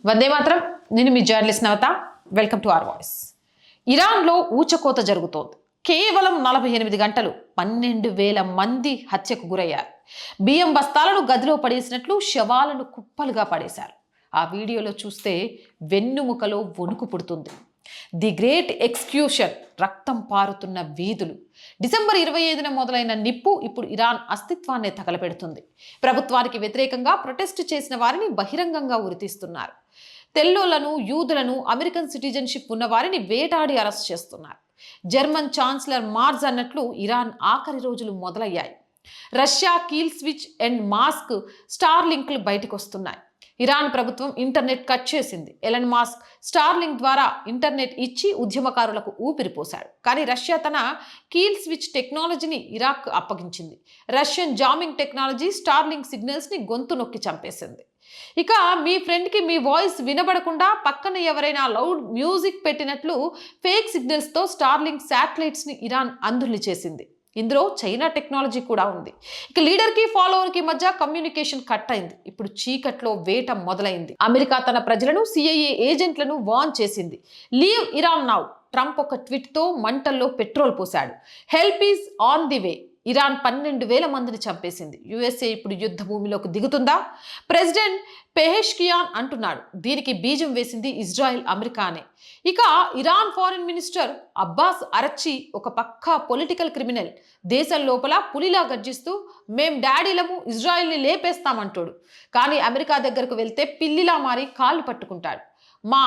వందే మాత్రం. నేను మీ journalist Navata. Welcome to our voice. ఇరాన్లో ఊచకోత జరుగుతోంది. కేవలం 48 గంటలు 12,000 మంది హత్యకు గురయ్యారు. బియ్యం బస్తాలను గదిలో పడేసినట్లు శవాలను కుప్పలుగా పడేశారు. ఆ వీడియోలో చూస్తే వెన్నుముకలో వణుకు పుడుతుంది. ది గ్రేట్ ఎక్స్క్యూషన్, రక్తం పారుతున్న వీధులు. డిసెంబర్ 25న మొదలైన నిప్పు ఇప్పుడు ఇరాన్ అస్తిత్వాన్ని తగలపెడుతుంది. ప్రభుత్వానికి వ్యతిరేకంగా ప్రొటెస్ట్ చేసిన వారిని బహిరంగంగా ఉరితీస్తున్నారు. తెల్లోలను, యూదులను, అమెరికన్ సిటిజన్షిప్ ఉన్న వారిని వేటాడి అరెస్ట్ చేస్తున్నారు. జర్మన్ ఛాన్సలర్ మార్జ్ అన్నట్లు ఇరాన్ ఆఖరి రోజులు మొదలయ్యాయి. రష్యా కీల్ స్విచ్ అండ్ మాస్క్ స్టార్లింక్లు బయటకు వస్తున్నాయి. ఇరాన్ ప్రభుత్వం ఇంటర్నెట్ కట్ చేసింది. ఎలన్ మాస్క్ స్టార్లింక్ ద్వారా ఇంటర్నెట్ ఇచ్చి ఉద్యమకారులకు ఊపిరిపోశాడు. కానీ రష్యా తన కీల్ స్విచ్ టెక్నాలజీని ఇరాక్ అప్పగించింది. రష్యన్ జామింగ్ టెక్నాలజీ స్టార్లింక్ సిగ్నల్స్ని గొంతు నొక్కి చంపేసింది. ఇక మీ ఫ్రెండ్కి మీ వాయిస్ వినబడకుండా పక్కన ఎవరైనా లౌడ్ మ్యూజిక్ పెట్టినట్లు ఫేక్ సిగ్నల్స్తో స్టార్లింక్ శాటిలైట్స్ని ఇరాన్ అంధుల్ని చేసింది. ఇందులో చైనా టెక్నాలజీ కూడా ఉంది. ఇక లీడర్కి ఫాలోవర్కి మధ్య కమ్యూనికేషన్ కట్ అయింది. ఇప్పుడు చీకట్లో వేట మొదలైంది. అమెరికా తన ప్రజలను, సిఐఏ ఏజెంట్లను వార్న్ చేసింది. Leave Iran now. ట్రంప్ ఒక ట్వీట్తో మంటల్లో పెట్రోల్ పోశాడు. Help is on the way. Iran 12,000 మందిని చంపేసింది. యుఎస్ఏ ఇప్పుడు యుద్ధ భూమిలోకి దిగుతుందా? ప్రెసిడెంట్ పెహెష్కియాన్ అంటున్నాడు. దీనికి బీజం వేసింది ఇజ్రాయెల్, అమెరికానే. ఇక ఇరాన్ ఫారిన్ మినిస్టర్ అబ్బాస్ అరచ్చి ఒక పక్కా పొలిటికల్ క్రిమినల్. దేశం లోపల పులిలా గర్జిస్తూ మేం డాడీలము, ఇజ్రాయెల్ని లేపేస్తామంటాడు. కానీ అమెరికా దగ్గరకు వెళ్తే పిల్లిలా మారి కాళ్ళు పట్టుకుంటాడు. మా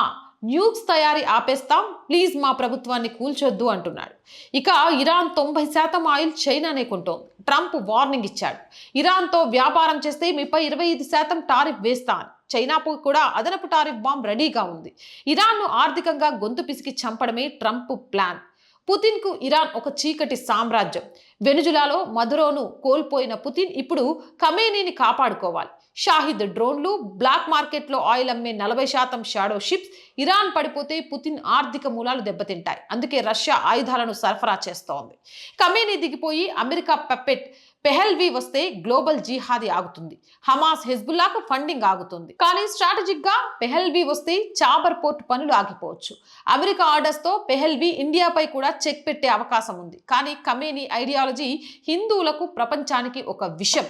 న్యూక్స్ తయారీ ఆపేస్తాం, ప్లీజ్ మా ప్రభుత్వాన్ని కూల్చొద్దు అంటున్నాడు. ఇక ఇరాన్ 90% ఆయిల్ చైనానే కొంటోంది. ట్రంప్ వార్నింగ్ ఇచ్చాడు. ఇరాన్తో వ్యాపారం చేస్తే మీపై 25% టారిఫ్ వేస్తా అని. చైనాకు కూడా అదనపు టారిఫ్ బాంబ్ రెడీగా ఉంది. ఇరాన్ను ఆర్థికంగా గొంతు పిసికి చంపడమే ట్రంప్ ప్లాన్. పుతిన్కు ఇరాన్ ఒక చీకటి సామ్రాజ్యం. వెనుజులాలో మదురోను కోల్పోయిన పుతిన్ ఇప్పుడు ఖమేనీని కాపాడుకోవాలి. షాహిద్ డ్రోన్లు, బ్లాక్ మార్కెట్లో ఆయిల్ అమ్మే 40% షాడో షిప్స్. ఇరాన్ పడిపోతే పుతిన్ ఆర్థిక మూలాలు దెబ్బతింటాయి. అందుకే రష్యా ఆయుధాలను సరఫరా చేస్తోంది. ఖమేనీ దిగిపోయి అమెరికా పప్పెట్ పెహెల్వీ వస్తే గ్లోబల్ జిహాదీ ఆగుతుంది. హమాస్, హెజ్బుల్లాకు ఫండింగ్ ఆగుతుంది. కానీ స్ట్రాటజిక్ గా పెహెల్వీ వస్తే చాబర్ పోర్ట్ పనులు ఆగిపోవచ్చు. అమెరికా ఆర్డర్స్తో పెహెల్వీ ఇండియాపై కూడా చెక్ పెట్టే అవకాశం ఉంది. కానీ ఖమేనీ ఐడియాలజీ హిందువులకు, ప్రపంచానికి ఒక విషం.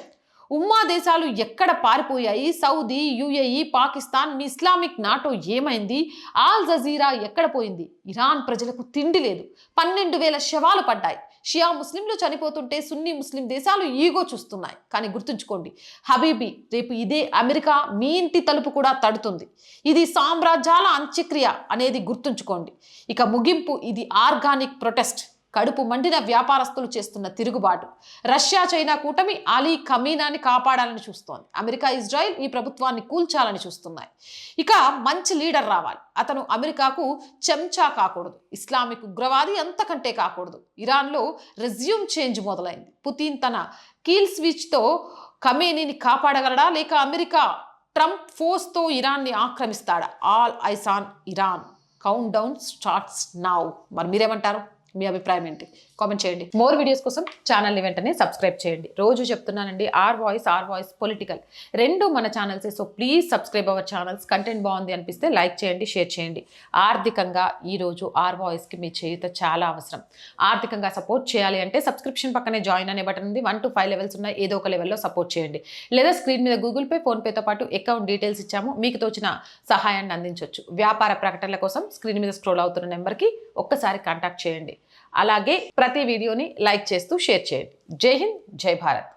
ఉమ్మా దేశాలు ఎక్కడ పారిపోయాయి? సౌదీ, యుఏఈ, పాకిస్తాన్, మీ ఇస్లామిక్ నాటో ఏమైంది? ఆల్ జజీరా ఎక్కడ పోయింది? ఇరాన్ ప్రజలకు తిండి లేదు. 12,000 శవాలు పడ్డాయి. షియా ముస్లింలు చనిపోతుంటే సున్నీ ముస్లిం దేశాలు ఈగో చూస్తున్నాయి. కానీ గుర్తుంచుకోండి హబీబీ, రేపు ఇదే అమెరికా మీ ఇంటి తలుపు కూడా తడుతుంది. ఇది సామ్రాజ్యాల అంత్యక్రియ అనేది గుర్తుంచుకోండి. ఇక ముగింపు, ఇది ఆర్గానిక్ ప్రొటెస్ట్. కడుపు మండిన వ్యాపారస్తులు చేస్తున్న తిరుగుబాటు. రష్యా, చైనా కూటమి అలీ ఖమీనాని కాపాడాలని చూస్తోంది. అమెరికా, ఇజ్రాయెల్ ఈ ప్రభుత్వాన్ని కూల్చాలని చూస్తున్నాయి. ఇక మంచి లీడర్ రావాలి. అతను అమెరికాకు చెంచా కాకూడదు, ఇస్లామిక్ ఉగ్రవాది అంతకంటే కాకూడదు. ఇరాన్లో రెజ్యూమ్ చేంజ్ మొదలైంది. పుతిన్ తన కీల్ స్విచ్తో ఖమేనీని కాపాడగలడా, లేక అమెరికా ట్రంప్ ఫోర్స్తో ఇరాన్ని ఆక్రమిస్తాడా? All eyes on Iran. Countdown starts now. మరి మీరేమంటారు? మీ అభిప్రాయం ఏంటి? కామెంట్ చేయండి. మోర్ వీడియోస్ కోసం ఛానల్ని వెంటనే సబ్స్క్రైబ్ చేయండి. రోజు చెప్తున్నానండి, ఆర్ వాయిస్ పొలిటికల్ రెండు మన ఛానల్సే. So please subscribe our channels. Content బాగుంది అనిపిస్తే లైక్ చేయండి, షేర్ చేయండి. ఆర్థికంగా ఈరోజు ఆర్ వాయిస్కి మీ చేయుత చాలా అవసరం. ఆర్థికంగా సపోర్ట్ చేయాలి అంటే సబ్స్క్రిప్షన్ పక్కనే జాయిన్ అనే బటన్ ఉంది. 1 to 5 లెవెల్స్ ఉన్నాయి. ఏదో ఒక లెవెల్లో సపోర్ట్ చేయండి. లేదా స్క్రీన్ మీద గూగుల్ పే, ఫోన్పేతో పాటు అకౌంట్ డీటెయిల్స్ ఇచ్చాము. మీకు తోచిన సహాయాన్ని అందించవచ్చు. వ్యాపార ప్రకటనల కోసం స్క్రీన్ మీద స్క్రోల్ అవుతున్న నెంబర్కి ఒక్కసారి కాంటాక్ట్ చేయండి. అలాగే ప్రతి వీడియోని లైక్ చేస్తూ షేర్ చేయండి. జై హింద్, జై భారత్.